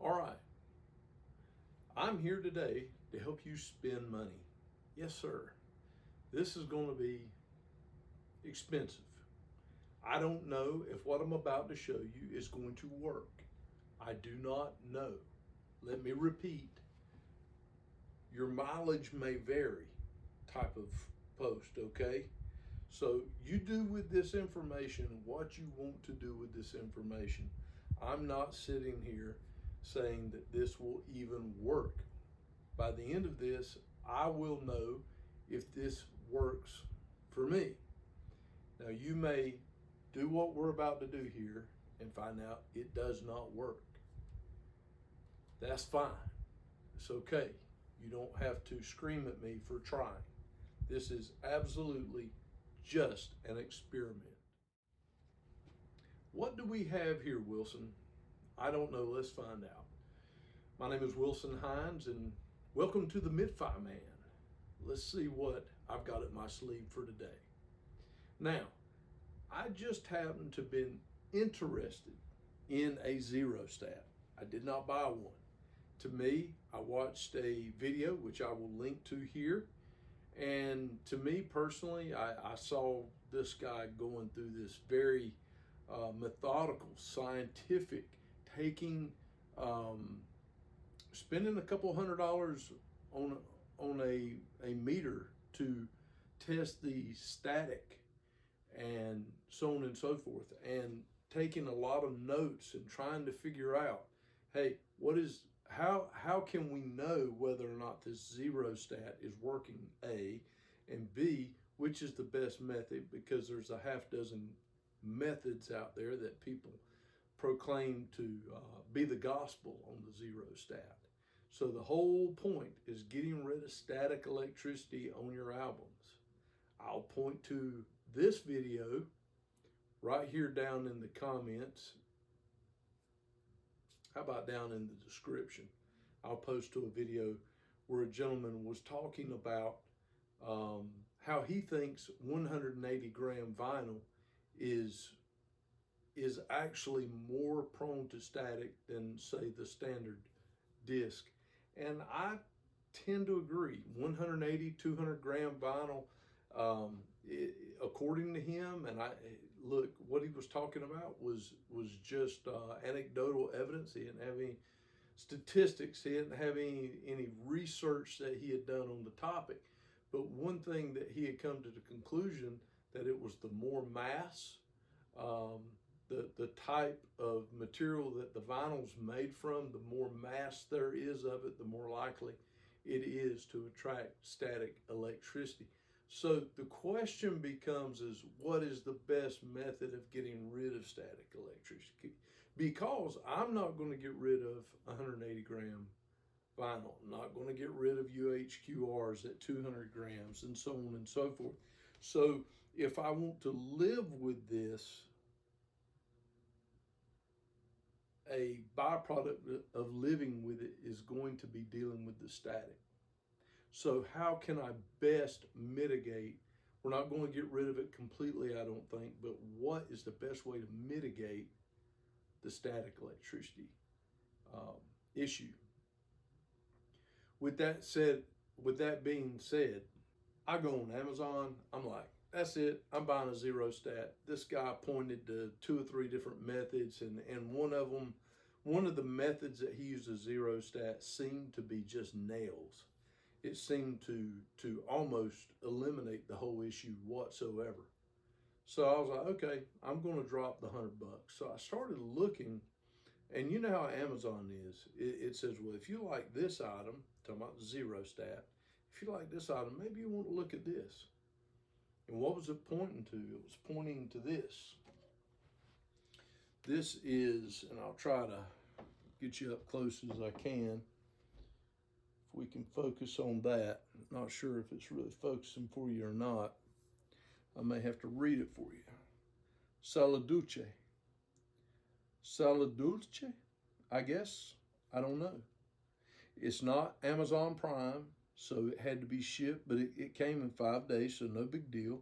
All right, I'm here today to help you spend money. Yes, sir. This is going to be expensive. I don't know if what I'm about to show you is going to work. I do not know. Let me repeat. Your mileage may vary type of post, okay? So you do with this information what you want to do with this information. I'm not sitting here saying that this will even work. By the end of this, I will know if this works for me. Now, you may do what we're about to do here and find out it does not work. That's fine. It's okay. You don't have to scream at me for trying. This is absolutely just an experiment. What do we have here, Wilson? I don't know. Let's find out. My name is Wilson Hines, and welcome to the MidFi Man. Let's see what I've got up my sleeve for today. Now, I just happened to have been interested in a zero stat. I did not buy one. To me, I watched a video, which I will link to here. And to me personally, I saw this guy going through this very methodical, scientific, spending a couple $100 on a meter to test the static and so on and so forth, and taking a lot of notes and trying to figure out, hey, how can we know whether or not this zero stat is working, A, and B, which is the best method, because there's a half dozen methods out there that people proclaim to be the gospel on the zero stat. So the whole point is getting rid of static electricity on your albums. I'll point to this video right here down in the comments. How about down in the description? I'll post to a video where a gentleman was talking about how he thinks 180 gram vinyl is actually more prone to static than, say, the standard disc. And I tend to agree. 180, 200 gram vinyl, according to him, and look, what he was talking about was just anecdotal evidence. He didn't have any statistics. He didn't have any research that he had done on the topic. But one thing that he had come to the conclusion that it was the more mass, the type of material that the vinyl's made from, the more mass there is of it, the more likely it is to attract static electricity. So the question becomes what is the best method of getting rid of static electricity? Because I'm not going to get rid of 180 gram vinyl. I'm not going to get rid of UHQRs at 200 grams and so on and so forth. So if I want to live with this, a byproduct of living with it is going to be dealing with the static. So how can I best mitigate? We're not going to get rid of it completely, I don't think, but what is the best way to mitigate the static electricity issue? With that being said, I go on Amazon, I'm like, that's it, I'm buying a zero stat. This guy pointed to 2 or 3 different methods, and one of the methods that he used, a zero stat, seemed to be just nails. It seemed to almost eliminate the whole issue whatsoever. So I was like, okay, I'm going to drop the $100. So I started looking, and you know how Amazon is. It says, well, if you like this item, talking about the zero stat, if you like this item, maybe you want to look at this. And what was it pointing to? It was pointing to this. This is, and I'll try to get you up close as I can. If we can focus on that. I'm not sure if it's really focusing for you or not. I may have to read it for you. Saladuce. Saladuce, I guess. I don't know. It's not Amazon Prime, so it had to be shipped, but it came in 5 days, so no big deal.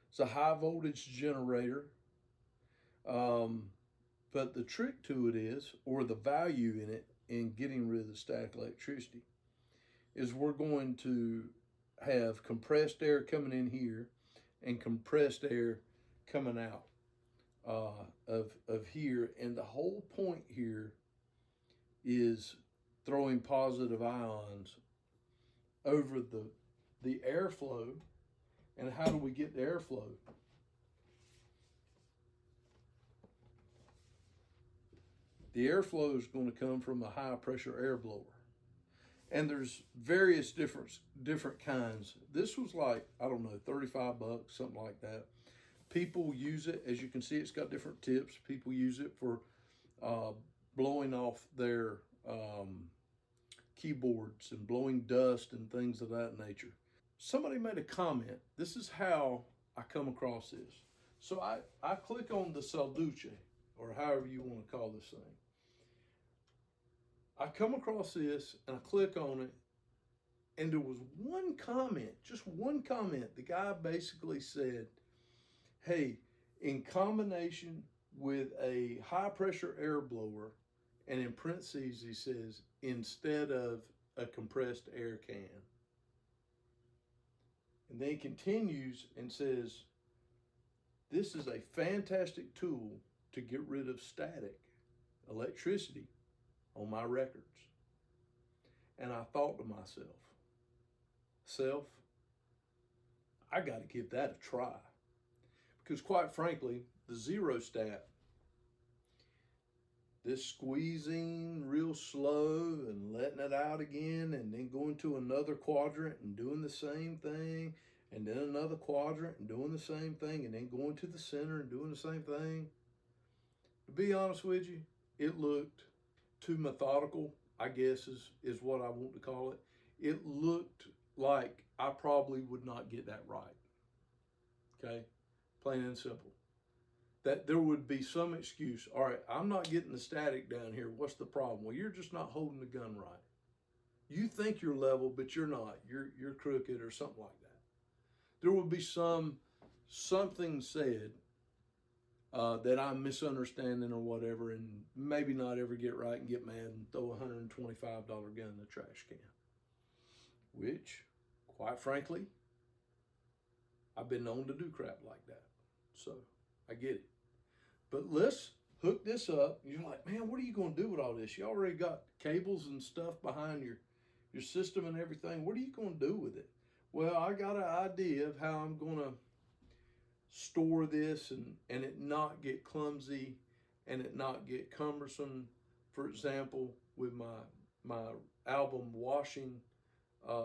It's a high voltage generator. But the trick to it is, or the value in it, in getting rid of the static electricity is we're going to have compressed air coming in here and compressed air coming out of here. And the whole point here is throwing positive ions over the airflow. And how do we get the airflow? The airflow is going to come from a high pressure air blower. And there's various different kinds. This was like, I don't know, 35 bucks, something like that. People use it, as you can see, it's got different tips. People use it for blowing off their keyboards and blowing dust and things of that nature. Somebody made a comment. This is how I come across this. So I click on the Salduce, or however you want to call this thing. I come across this and I click on it, and there was one comment, just one comment. The guy basically said, hey, in combination with a high pressure air blower, and in parentheses he says, instead of a compressed air can. And then he continues and says, this is a fantastic tool to get rid of static electricity on my records. And I thought to myself, I got to give that a try. Because quite frankly, the zero stat, this squeezing real slow and letting it out again and then going to another quadrant and doing the same thing, and then another quadrant and doing the same thing, and then going to the center and doing the same thing. To be honest with you, it looked too methodical, I guess is what I want to call it. It looked like I probably would not get that right. Okay, plain and simple. That there would be some excuse. All right, I'm not getting the static down here. What's the problem? Well, you're just not holding the gun right. You think you're level, but you're not. You're crooked or something like that. There would be something said that I'm misunderstanding or whatever, and maybe not ever get right and get mad and throw a $125 gun in the trash can. Which, quite frankly, I've been known to do crap like that. So I get it. But let's hook this up. You're like, man, what are you going to do with all this? You already got cables and stuff behind your system and everything. What are you going to do with it? Well, I got an idea of how I'm going to store this and it not get clumsy and it not get cumbersome. For example, with my album washing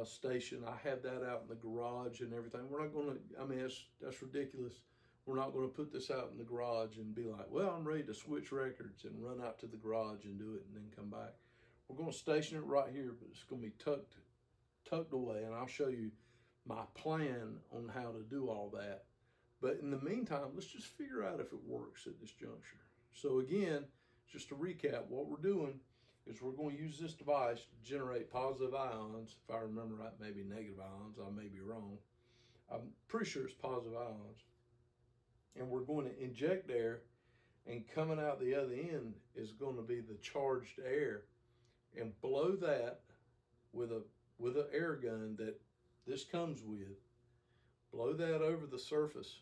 station, I have that out in the garage and everything. We're not going to, I mean, that's ridiculous. We're not going to put this out in the garage and be like, well, I'm ready to switch records and run out to the garage and do it and then come back. We're going to station it right here, but it's going to be tucked away, and I'll show you my plan on how to do all that. But in the meantime, let's just figure out if it works at this juncture. So again, just to recap, what we're doing is we're going to use this device to generate positive ions. If I remember right, maybe negative ions. I may be wrong. I'm pretty sure it's positive ions. And we're going to inject air, and coming out the other end is going to be the charged air, and blow that with an air gun that this comes with. Blow that over the surface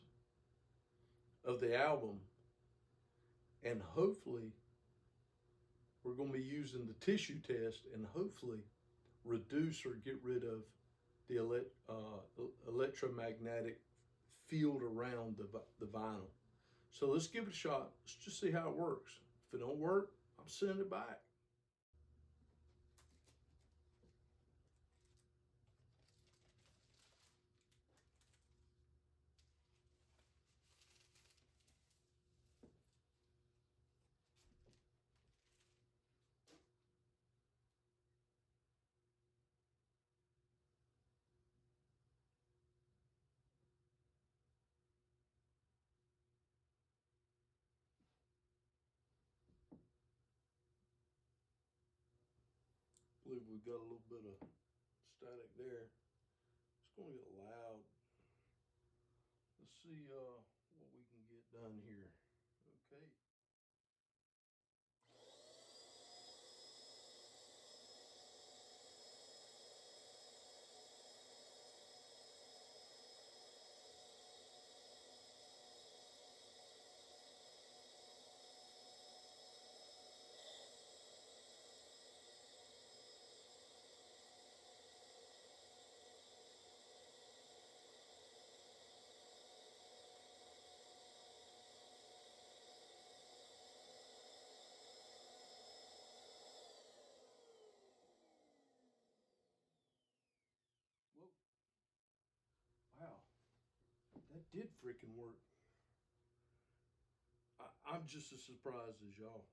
of the album, and hopefully we're going to be using the tissue test and hopefully reduce or get rid of the electromagnetic field around the vinyl. So let's give it a shot. Let's just see how it works. If it don't work, I'm sending it back. I believe we've got a little bit of static there. It's going to get loud. Let's see what we can get done here. Okay. did freaking work. I'm just as surprised as y'all.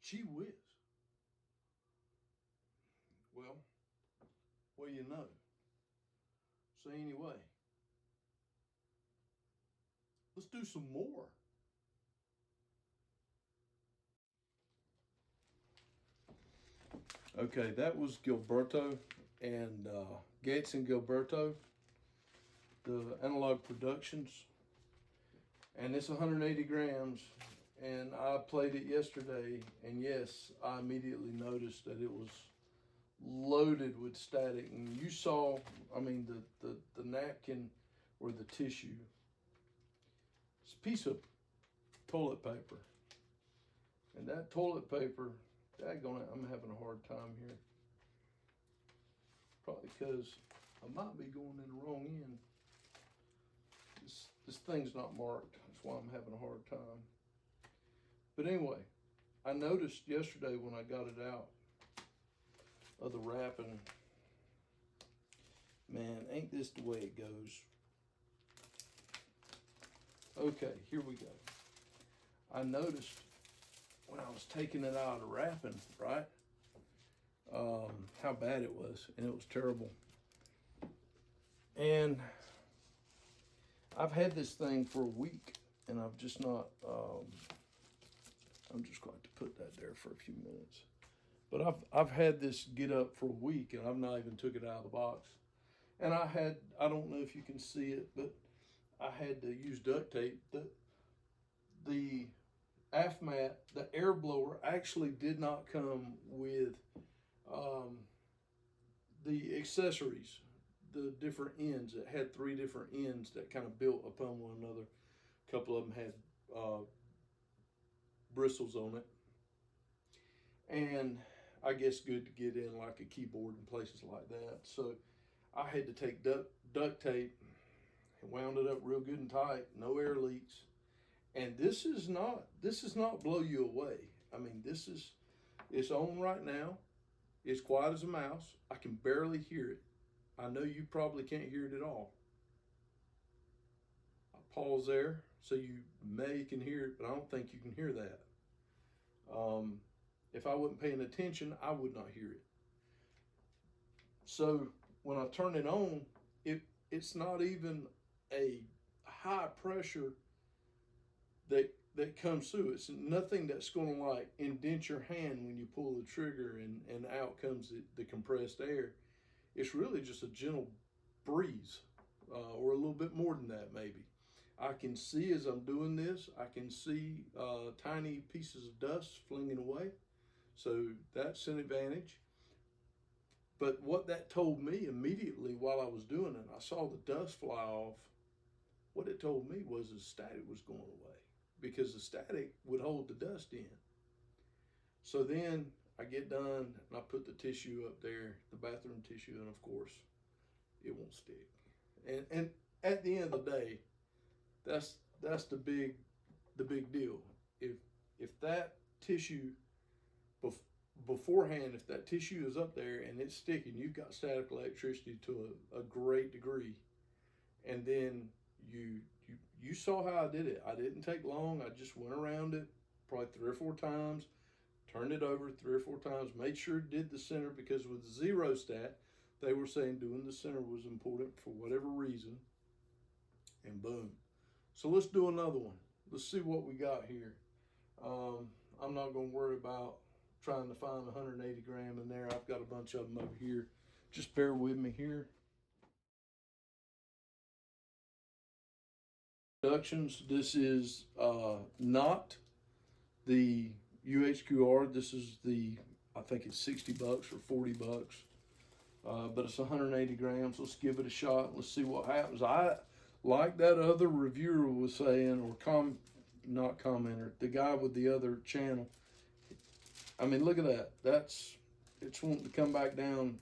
Gee whiz. Well, you know. So anyway, let's do some more. Okay, that was Gilberto and Gates and Gilberto, the Analog Productions. And it's 180 grams. And I played it yesterday, and yes, I immediately noticed that it was loaded with static. And you saw, I mean, the napkin or the tissue. It's a piece of toilet paper. And that toilet paper, daggone it, I'm having a hard time here. Probably because I might be going in the wrong end. This thing's not marked. That's why I'm having a hard time. But anyway, I noticed yesterday when I got it out of the wrapping, man, ain't this the way it goes? Okay, here we go. I noticed when I was taking it out of the wrapping, right, how bad it was, and it was terrible. And I've had this thing for a week, and I've just not, I'm just going to put that there for a few minutes. But I've had this get up for a week, and I've not even took it out of the box. And I don't know if you can see it, but I had to use duct tape. The AFMAT, the air blower, actually did not come with the accessories, the different ends. It had 3 different ends that kind of built upon one another. A couple of them had bristles on it. And I guess good to get in like a keyboard and places like that. So I had to take duct tape and wound it up real good and tight, no air leaks. And this is not blow you away. I mean, it's on right now. It's quiet as a mouse. I can barely hear it. I know you probably can't hear it at all. I'll pause there so you may can hear it, but I don't think you can hear that. If I wasn't paying attention, I would not hear it. So when I turn it on, it's not even a high pressure that comes through. It's nothing that's going to like indent your hand when you pull the trigger and out comes the compressed air. It's really just a gentle breeze, or a little bit more than that maybe. I can see as I'm doing this, I can see tiny pieces of dust flinging away. So that's an advantage. But what that told me immediately while I was doing it, I saw the dust fly off. What it told me was the static was going away, because the static would hold the dust in. So then I get done and I put the tissue up there, the bathroom tissue, and of course it won't stick. And at the end of the day, that's the big deal. If that tissue beforehand, if that tissue is up there and it's sticking, you've got static electricity to a great degree. And then you saw how I did it. I didn't take long. I just went around it probably 3 or 4 times, turned it over 3 or 4 times, made sure it did the center, because with zero stat, they were saying doing the center was important for whatever reason, and boom. So let's do another one. Let's see what we got here. I'm not going to worry about trying to find 180 gram in there. I've got a bunch of them over here. Just bear with me here. Productions. This is not the UHQR. This is the, I think it's 60 bucks or 40 bucks. But it's 180 grams. Let's give it a shot. Let's see what happens. I like that other reviewer was saying, or not commenter, the guy with the other channel. I mean, look at that. It's wanting to come back down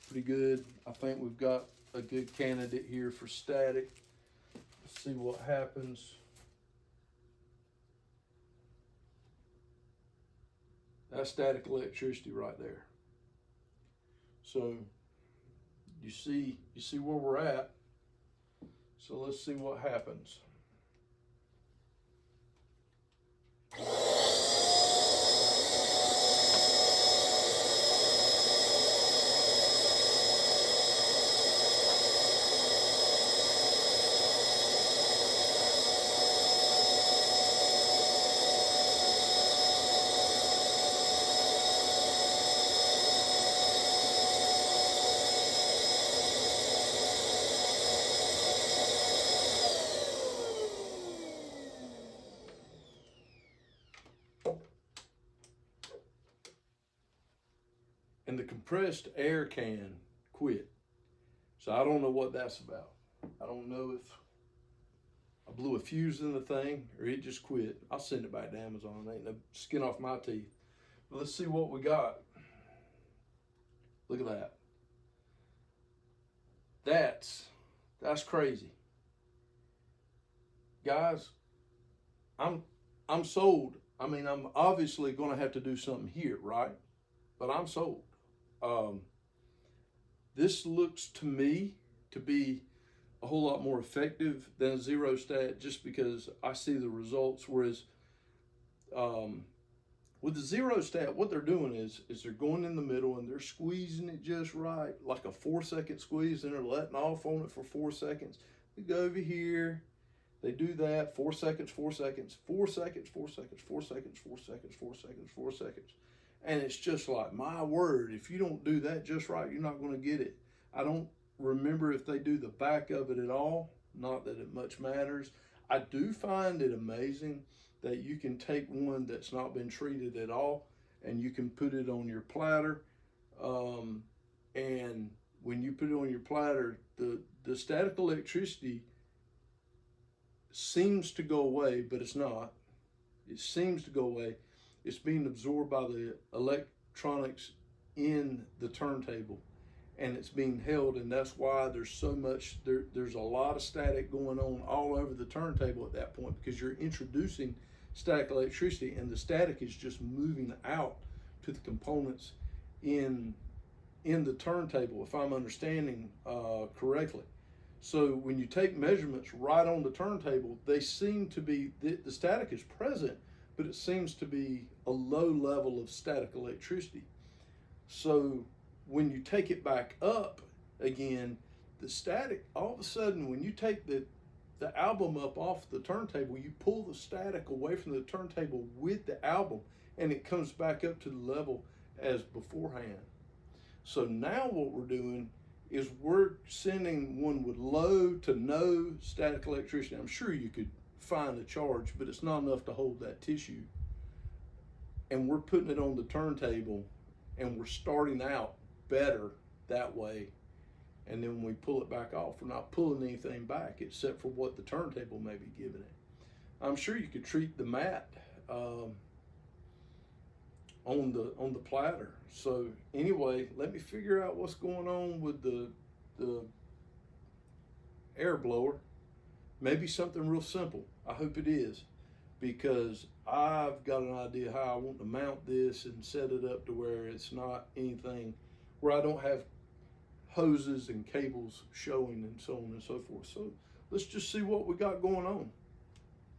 pretty good. I think we've got a good candidate here for static. Let's see what happens. That's static electricity right there. So You see where we're at. So let's see what happens. And the compressed air can quit. So I don't know what that's about. I don't know if I blew a fuse in the thing or it just quit. I'll send it back to Amazon. Ain't no skin off my teeth. But let's see what we got. Look at that. That's crazy. Guys, I'm sold. I mean, I'm obviously gonna have to do something here, right? But I'm sold. This looks to me to be a whole lot more effective than a zero stat, just because I see the results. Whereas with the zero stat, what they're doing is they're going in the middle and they're squeezing it just right, like a 4-second squeeze, and they're letting off on it for 4 seconds. They go over here, they do that, 4 seconds, 4 seconds, 4 seconds, 4 seconds, 4 seconds, 4 seconds, 4 seconds, 4 seconds. And it's just like, my word, if you don't do that just right, you're not going to get it. I don't remember if they do the back of it at all. Not that it much matters. I do find it amazing that you can take one that's not been treated at all and you can put it on your platter. And when you put it on your platter, the static electricity seems to go away, but it's not. It seems to go away. It's being absorbed by the electronics in the turntable, and it's being held, and that's why there's so much, there's a lot of static going on all over the turntable at that point, because you're introducing static electricity, and the static is just moving out to the components in the turntable, if I'm understanding correctly. So when you take measurements right on the turntable, they seem to be, the static is present, but it seems to be a low level of static electricity. So when you take it back up again, the static, all of a sudden, when you take the album up off the turntable, you pull the static away from the turntable with the album, and it comes back up to the level as beforehand. So now what we're doing is we're sending one with low to no static electricity. I'm sure you could find a charge, but it's not enough to hold that tissue. And we're putting it on the turntable, and we're starting out better that way. And then when we pull it back off, we're not pulling anything back except for what the turntable may be giving it. I'm sure you could treat the mat on the platter. So anyway, let me figure out what's going on with the air blower. Maybe something real simple. I hope it is, because I've got an idea how I want to mount this and set it up to where it's not anything, where I don't have hoses and cables showing and so on and so forth. So let's just see what we got going on.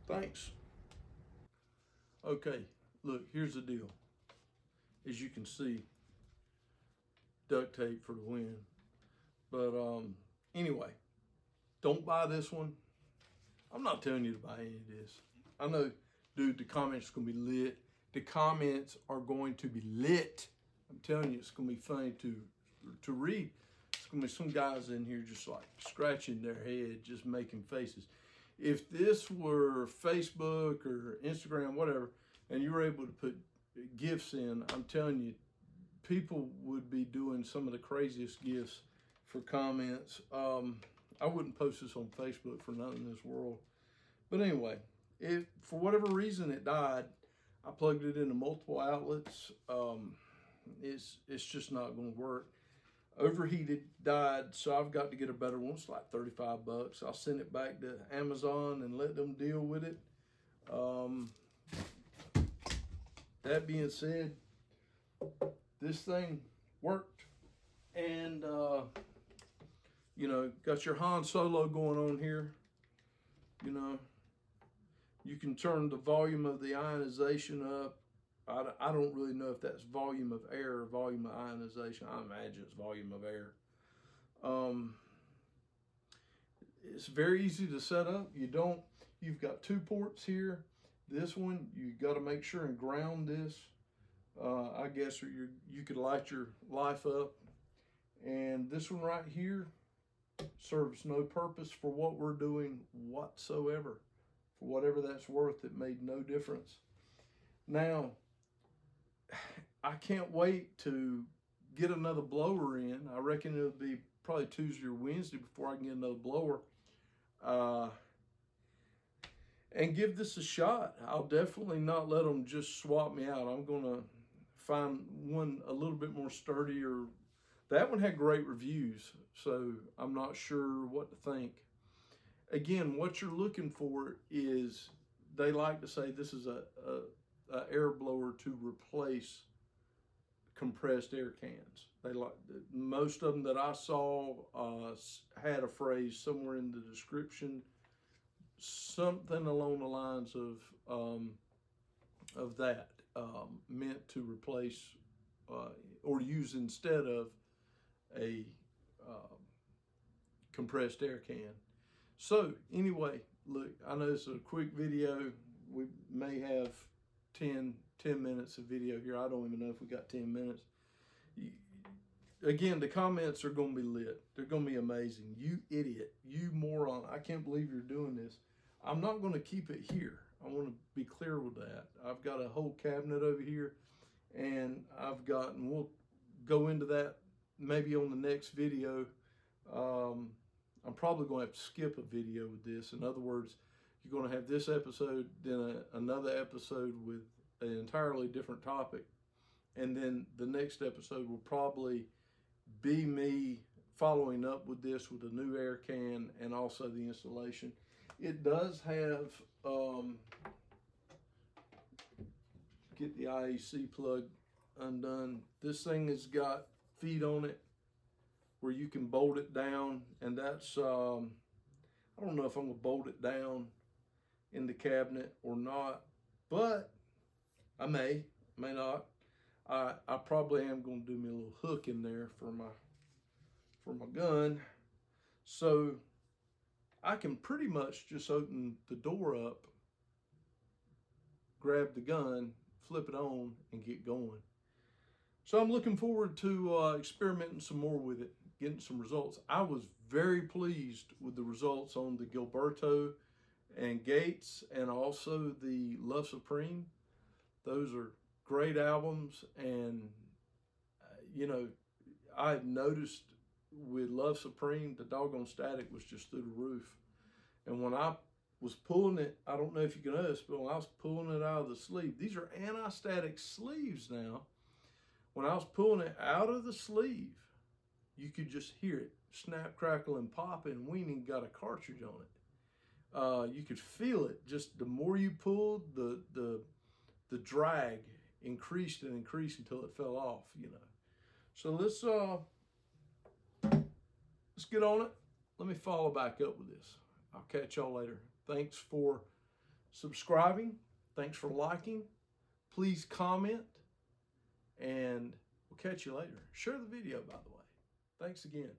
Thanks. Okay, look, here's the deal. As you can see, duct tape for the win. But anyway, don't buy this one. I'm not telling you to buy any of this. I know, dude, the comments are going to be lit. The comments are going to be lit. I'm telling you, it's going to be funny to read. It's going to be some guys in here just like scratching their head, just making faces. If this were Facebook or Instagram, whatever, and you were able to put gifts in, I'm telling you, people would be doing some of the craziest gifts for comments. I wouldn't post this on Facebook for nothing in this world. But anyway, if for whatever reason it died, I plugged it into multiple outlets. It's just not going to work. Overheated, died, so I've got to get a better one. It's like $35. I'll send it back to Amazon and let them deal with it. That being said, this thing worked, and You know, got your Han Solo going on here. You know, you can turn the volume of the ionization up. I don't really know if that's volume of air or volume of ionization. I imagine it's volume of air. It's very easy to set up. You've got 2 ports here. This one, you got to make sure and ground this, I guess, or you could light your life up. And this one right here serves no purpose for what we're doing whatsoever. For whatever that's worth, it made no difference. Now, I can't wait to get another blower in. I reckon it'll be probably Tuesday or Wednesday before I can get another blower. And give this a shot. I'll definitely not let them just swap me out. I'm going to find one a little bit more sturdier. That one had great reviews, so I'm not sure what to think. Again, what you're looking for is, they like to say this is a air blower to replace compressed air cans. They like, most of them that I saw had a phrase somewhere in the description, something along the lines of that, meant to replace or use instead of a compressed air can. So anyway, look, I know it's a quick video. We may have 10 minutes of video here. I don't even know if we got 10 minutes. Again, the comments are going to be lit. They're going to be amazing. You idiot, you moron, I can't believe you're doing this. I'm not going to keep it here. I want to be clear with that. I've got a whole cabinet over here, and and we'll go into that maybe on the next video. I'm probably going to have to skip a video with this. In other words, you're going to have this episode, then another episode with an entirely different topic. And then the next episode will probably be me following up with this with a new air can and also the installation. It does have, get the IEC plug undone. This thing has got feet on it where you can bolt it down, and that's, I don't know if I'm gonna bolt it down in the cabinet or not, but I may not. I probably am gonna do me a little hook in there for my gun, so I can pretty much just open the door up, grab the gun, flip it on, and get going. So I'm looking forward to experimenting some more with it, getting some results. I was very pleased with the results on the Gilberto and Gates, and also the Love Supreme. Those are great albums, and you know, I've noticed with Love Supreme, the doggone static was just through the roof. And when I was pulling it, I don't know if you can notice, but when I was pulling it out of the sleeve, these are anti-static sleeves now. When I was pulling it out of the sleeve, you could just hear it snap, crackle, and pop, and we ain't even got a cartridge on it. You could feel it. Just the more you pulled, the drag increased and increased until it fell off, you know. So let's get on it. Let me follow back up with this. I'll catch y'all later. Thanks for subscribing. Thanks for liking. Please comment, and we'll catch you later. Share the video, by the way. Thanks again.